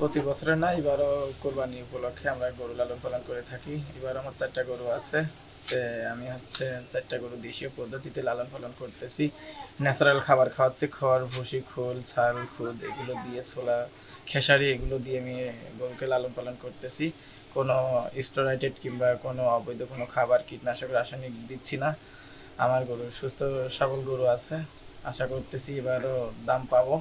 প্রতি বছরে না, এবারও কোরবানি উপলক্ষে আমরা গরু লালন পালন করে থাকি। এবার আমার 4টা গরু আছে। আমি 4টা গরু দেশীয় পদ্ধতিতে লালন পালন করতেছি। ন্যাচারাল খাবার খাওয়াচ্ছি, খড়, ভুসি, খোল, ছাল, খুদ এগুলো দিয়ে, ছোলা, খেসারি এগুলো দিয়ে আমি গরুকে লালন পালন করতেছি। কোনো স্টেরয়েড কিংবা কোনো অবৈধ কোনো খাবার, কীটনাশক, রাসায়নিক দিচ্ছি না। আমার গরু সুস্থ সবল গরু আছে। আশা করতেছি এবারও দাম পাবো।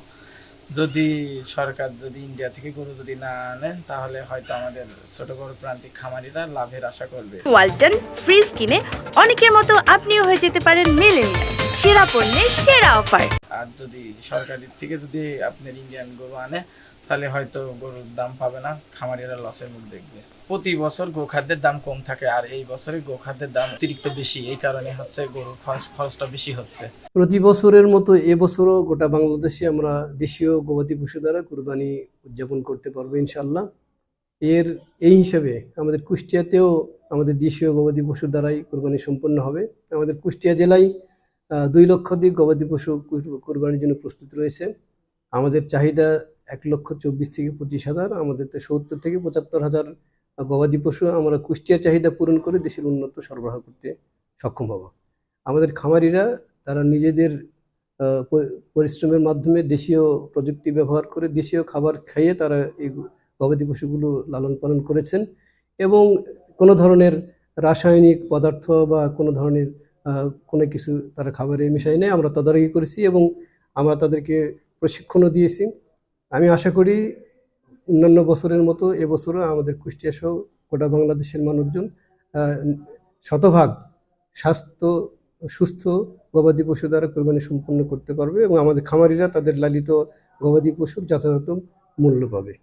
যদি সরকার ইন্ডিয়া থেকে গরু যদি না আনেন, তাহলে হয়তো আমাদের ছোট বড় প্রান্তিক খামারিরা লাভের আশা করবে। ওয়ালটন ফ্রিজ কিনে অনেকের মতো আপনিও হয়ে যেতে পারেন মিলেনিয়াল, সেরা পণ্যের সেরা অফার। আর যদি সরকারের থেকে যদি আপনার ইন্ডিয়ান গরু আনে, তাহলে হয়তো গরুর দাম পাবে না, খামারিরা লসের মুখ দেখবে। প্রতি বছর গোখাদ্যের দাম কম থাকে, আর এই বছরে গোখাদ্যের দাম অতিরিক্ত বেশি। এই কারণে হচ্ছে গরুর খরচটা বেশি হচ্ছে। প্রতি বছরের মতো এবছরও গোটা বাংলাদেশে আমরা দেশীয় গবাদি পশু দ্বারা কুরবানি উদযাপন করতে পারবো ইনশাল্লাহ। এই হিসাবে আমাদের কুষ্টিয়াতেও আমাদের দেশীয় গবাদি পশুর দ্বারাই কুরবানি সম্পন্ন হবে। আমাদের কুষ্টিয়া জেলায় 2 লক্ষাধিক গবাদি পশু কুরবানির জন্য প্রস্তুত রয়েছে। আমাদের চাহিদা 1,24,000 থেকে 25,000, আমাদের 70 থেকে 75,000 গবাদি পশু আমরা কুষ্টিয়ার চাহিদা পূরণ করে দেশের উন্নত সরবরাহ করতে সক্ষম হব। আমাদের খামারিরা তারা নিজেদের পরিশ্রমের মাধ্যমে দেশীয় প্রযুক্তি ব্যবহার করে দেশীয় খাবার খাইয়ে তারা এই গবাদি পশুগুলো লালন পালন করেছেন এবং কোনো ধরনের রাসায়নিক পদার্থ বা কোনো ধরনের কোনো কিছু তারা খাবারে মিশাই নেই। আমরা তদারকি করেছি এবং আমরা তাদেরকে প্রশিক্ষণও দিয়েছি। আমি আশা করি অন্যান্য বছরের মতো এবছরও আমাদের কুষ্টিয়া সহ গোটা বাংলাদেশের মানুষজন শতভাগ সুস্থ গবাদি পশু দ্বারা কোরবানি সম্পন্ন করতে পারবে এবং আমাদের খামারিরা তাদের লালিত গবাদি পশুর যথাযথ মূল্য পাবে।